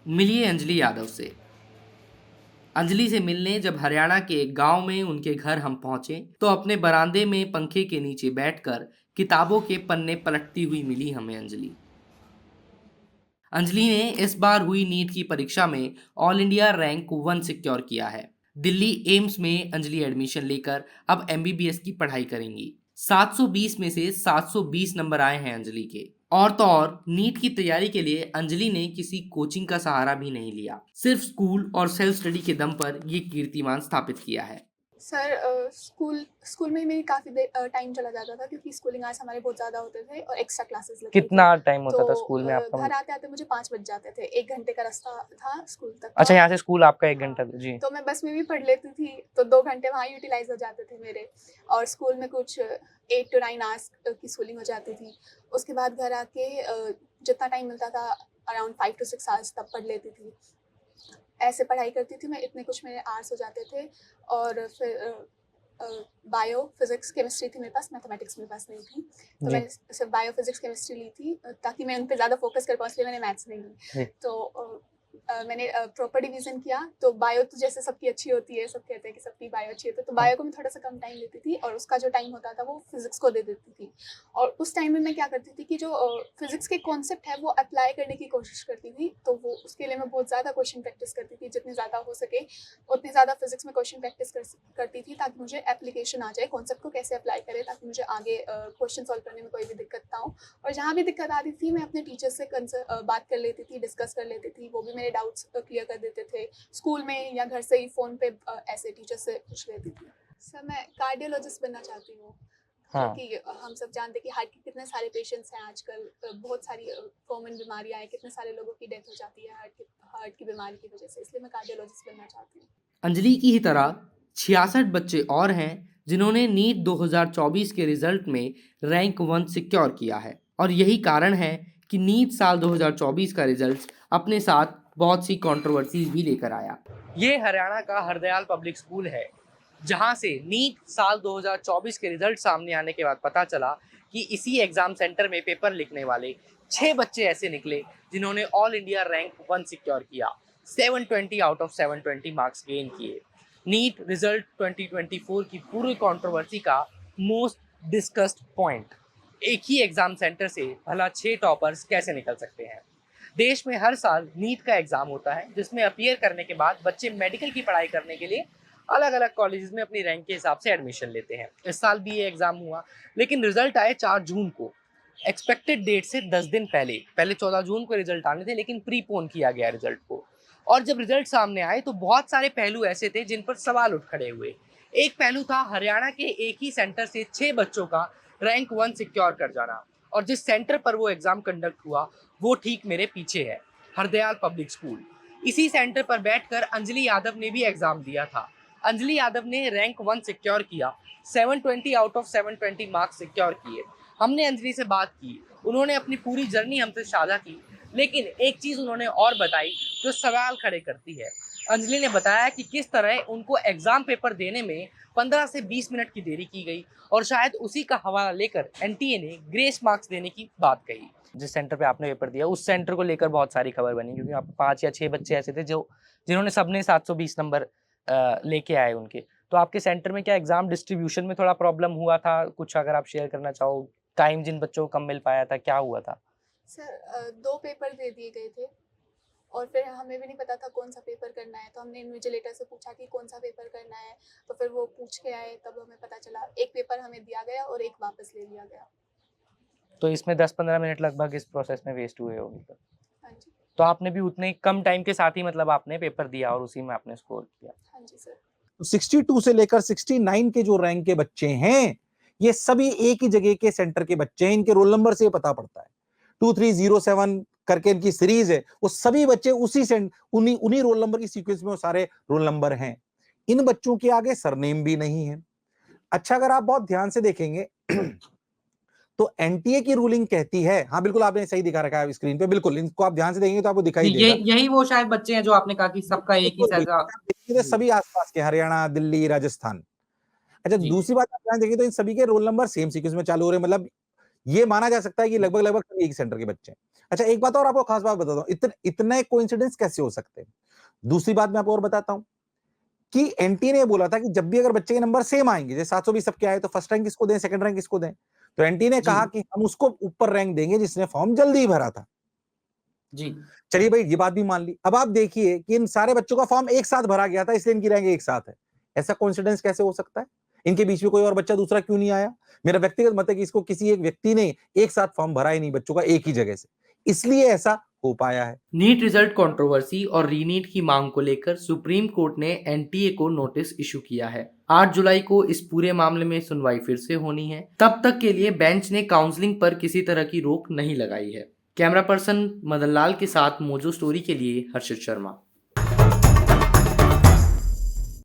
मिलिए अंजलि यादव से। अंजलि से मिलने जब हरियाणा के एक गांव में उनके घर हम पहुंचे तो अपने बरामदे में पंखे के नीचे बैठकर किताबों के पन्ने पलटती हुई मिली हमें अंजलि। अंजलि ने इस बार हुई नीट की परीक्षा में ऑल इंडिया रैंक 1 सिक्योर किया है। दिल्ली एम्स में अंजलि एडमिशन लेकर अब एमबीबीएस की पढ़ाई करेंगी। 720 में से 720 नंबर आए हैं अंजलि के। और तो और नीट की तैयारी के लिए अंजलि ने किसी कोचिंग का सहारा भी नहीं लिया, सिर्फ स्कूल और सेल्फ स्टडी के दम पर ये कीर्तिमान स्थापित किया है। सर स्कूल स्कूल में ही मेरी काफ़ी देर टाइम चला जाता था क्योंकि स्कूलिंग आवर्स हमारे बहुत ज़्यादा होते थे और एक्स्ट्रा क्लासेस लगती थी। कितना टाइम तो होता था स्कूल में आपका? घर आते-आते मुझे 5 बज जाते थे। 1 घंटे का रास्ता था स्कूल तक अच्छा, का। यहाँ से स्कूल आपका 1 हाँ, घंटा जी। तो मैं बस में भी पढ़ लेती थी, तो 2 घंटे वहाँ यूटिलाइज़ हो जाते थे मेरे। और स्कूल में कुछ 8 टू 9 आवर्स की स्कूलिंग हो जाती थी। उसके बाद घर आके जितना टाइम मिलता था अराउंड 5 टू 6 आवर्स तब पढ़ लेती थी। ऐसे पढ़ाई करती थी मैं, इतने कुछ मेरे आवर्स हो जाते थे। और फिर बायो, फिज़िक्स, केमिस्ट्री थी मेरे पास, मैथमेटिक्स मेरे पास नहीं थी। तो जी। मैंने सिर्फ बायो, फिज़िक्स, केमिस्ट्री ली थी ताकि मैं उन पे ज़्यादा फ़ोकस कर पाऊँ, इसलिए मैंने मैथ्स नहीं ली। जी। तो मैंने प्रॉपर डिवीज़न किया, तो बायो तो जैसे सबकी अच्छी होती है, सब कहते हैं कि सबकी बायो अच्छी होती है, तो हाँ। बायो को मैं थोड़ा-सा कम टाइम देती थी और उसका जो टाइम होता था वो फिज़िक्स को दे देती थी। और उस टाइम में मैं क्या करती थी कि जो फिज़िक्स के कॉन्सेप्ट है वो अप्लाई करने की कोशिश करती थी, तो वो उसके लिए मैं बहुत ज़्यादा क्वेश्चन प्रैक्टिस करती थी, जितनी ज़्यादा हो सके उतनी ज़्यादा फिज़िक्स में क्वेश्चन प्रैक्टिस करती थी ताकि मुझे एप्लीकेशन आ जाए, कॉन्सेप्ट को कैसे अप्लाई करें ताकि मुझे आगे क्वेश्चन सॉल्व करने में कोई भी दिक्कत ना हो। और जहाँ भी दिक्कत आती थी मैं अपने टीचर से बात कर लेती थी, डिस्कस कर लेती थी, वो भी मेरे डाउट्स क्लियर कर देते थे। स्कूल में या घर से ही फ़ोन पे ऐसे टीचर से पूछ लेती थी। सर मैं कार्डियोलॉजिस्ट बनना चाहती हूँ, हाँ। क्योंकि हम सब जानते हैं कि हार्ट के कितने सारे पेशेंट्स हैं आजकल। बहुत सारी कॉमन बीमारियाँ हैं, कितने सारे लोगों की डेथ हो जाती है हार्ट की बीमारी की वजह से, इसलिए मैं कार्डियोलॉजिस्ट बनना चाहती हूँ। अंजलि की ही तरह 66 बच्चे और हैं जिन्होंने नीट 2024 के रिजल्ट में रैंक 1 सिक्योर किया है। और यही कारण है कि नीट साल 2024 का रिजल्ट अपने साथ बहुत सी कंट्रोवर्सीज भी लेकर आया। ये हरियाणा का हरदयाल पब्लिक स्कूल है, जहां से नीट साल 2024 के रिजल्ट सामने आने के बाद पता चला कि इसी एग्जाम सेंटर में पेपर लिखने वाले 6 बच्चे ऐसे निकले जिन्होंने ऑल इंडिया रैंक 1 सिक्योर किया, 720 आउट ऑफ 720 मार्क्स गेन किए। नीट रिजल्ट 2024 की पूरी कंट्रोवर्सी का मोस्ट डिस्कस्ड पॉइंट, एक ही एग्जाम सेंटर से भला 6 टॉपर्स कैसे निकल सकते हैं। देश में हर साल नीट का एग्जाम होता है, जिसमें अपीयर करने के बाद बच्चे मेडिकल की पढ़ाई करने के लिए अलग अलग कॉलेजेस में अपनी रैंक के हिसाब से एडमिशन लेते हैं। इस साल भी ये एग्जाम हुआ, लेकिन रिजल्ट आए 4 जून को, एक्सपेक्टेड डेट से 10 दिन पहले। पहले 14 जून को रिजल्ट आने थे, लेकिन प्रीपोन किया गया रिजल्ट को। और जब रिजल्ट सामने आए तो बहुत सारे पहलू ऐसे थे जिन पर सवाल उठ खड़े हुए। एक पहलू था हरियाणा के एक ही सेंटर से 6 बच्चों का रैंक 1 सिक्योर कर जाना, और जिस सेंटर पर वो एग्जाम कंडक्ट हुआ वो ठीक मेरे पीछे है, हरदयाल पब्लिक स्कूल। इसी सेंटर पर बैठकर अंजलि यादव ने भी एग्जाम दिया था। अंजलि यादव ने रैंक 1 सिक्योर किया, 720 आउट ऑफ 720 मार्क्स सिक्योर किए। हमने अंजलि से बात की, उन्होंने अपनी पूरी जर्नी हमसे साझा की, लेकिन एक चीज उन्होंने और बताई जो सवाल खड़े करती है। अंजलि ने बताया कि किस तरह उनको एग्जाम पेपर देने में 15 से 20 मिनट की देरी की गई, और शायद उसी का हवाला लेकर एनटीए ने ग्रेस मार्क्स देने की बात कही। जिस सेंटर पे आपने पेपर दिया उस सेंटर को लेकर बहुत सारी खबर बनी, क्योंकि आप 5 या 6 बच्चे ऐसे थे जो जिन्होंने सबने 720 नंबर लेके आए उनके। तो आपके सेंटर में क्या एग्जाम डिस्ट्रीब्यूशन में थोड़ा प्रॉब्लम हुआ था? कुछ अगर आप शेयर करना चाहो, टाइम जिन बच्चों को कम मिल पाया था, क्या हुआ था? सर 2 पेपर दे दिए गए थे और फिर हमें भी नहीं पता था कौन सा पेपर करना है, तो हमने इन्विजिलेटर से पूछा कि कौन सा पेपर करना है, तो फिर वो पूछ के आए, तब हमें पता चला। एक पेपर हमें दिया गया और एक वापस ले लिया गया। तो इसमें 10-15 मिनट लगभग इस प्रोसेस में वेस्ट हुए होंगे। हाँ जी। तो आपने भी उतने कम टाइम के साथ ही मतलब आपने पेपर दिया और उसी में आपने स्कोर किया। हाँ जी सर। 62 से लेकर 69 के जो रैंक के बच्चे हैं, ये सभी एक ही जगह के सेंटर के बच्चे हैं। इनके रोल नंबर से पता पड़ता है। 2307 करके इनकी सीरीज है, वो सभी बच्चे उसी उन्हीं उन्हीं रोल नंबर की सीक्वेंस में वो सारे रोल नंबर हैं। इन बच्चों के आगे सरनेम भी नहीं है। अच्छा, अगर आप बहुत ध्यान से देखेंगे तो एनटीए की रूलिंग कहती है, हाँ बिल्कुल आपने सही दिखा रखा है स्क्रीन पे, बिल्कुल इनको आप ध्यान से देखेंगे तो आपको दिखाई ये देगा। यही वो शायद बच्चे हैं जो आपने कहा कि सबका एक ही बिल्कुल सैसा। बिल्कुल, आप देखिए तो जी। सभी आसपास के हरियाणा, दिल्ली, राजस्थान। अच्छा, जी। दूसरी बात आप ध्यान देखिए तो इन सभी के रोल नंबर सेम सीक्वेंस में चालू हो रहे हैं, मतलब ये माना जा सकता है कि लगभग लगभग सभी एक सेंटर के बच्चे हैं। अच्छा, एक बात और आपको खास बात बताता हूं, इतने कोइंसिडेंस कैसे हो सकते हैं। दूसरी बात मैं आपको और बताता हूं कि एनटीए ने बोला था कि जब भी अगर बच्चे के नंबर सेम आएंगे, जैसे 720 सबके आए, तो फर्स्ट रैंक किसको दें, सेकंड रैंक किसको दें। तो एनटीए ने जी कहा कि हम उसको ऊपर रैंक देंगे जिसने फॉर्म जल्दी भरा था। जी चलिए भाई, ये बात भी मान ली। अब आप देखिए कि इन सारे बच्चों का फॉर्म एक साथ भरा गया था, इसलिए इनकी रैंक एक साथ है। ऐसा कोइंसिडेंस कैसे हो सकता है? इनके बीच में कोई और बच्चा दूसरा क्यों नहीं आया? मेरा व्यक्तिगत मत है कि इसको किसी एक व्यक्ति ने एक साथ फॉर्म भरा ही नहीं बच्चों का एक ही जगह से, इसलिए ऐसा हो पाया है। नीट रिजल्ट कंट्रोवर्सी और रीनीट की मांग को लेकर सुप्रीम कोर्ट ने एनटीए को नोटिस इशू किया है। 8 जुलाई को इस पूरे मामले में सुनवाई फिर से होनी है। तब तक के लिए बेंच ने काउंसलिंग पर किसी तरह की रोक नहीं लगाई है। कैमरा पर्सन मदन लाल के साथ मोजो स्टोरी के लिए हर्षित शर्मा।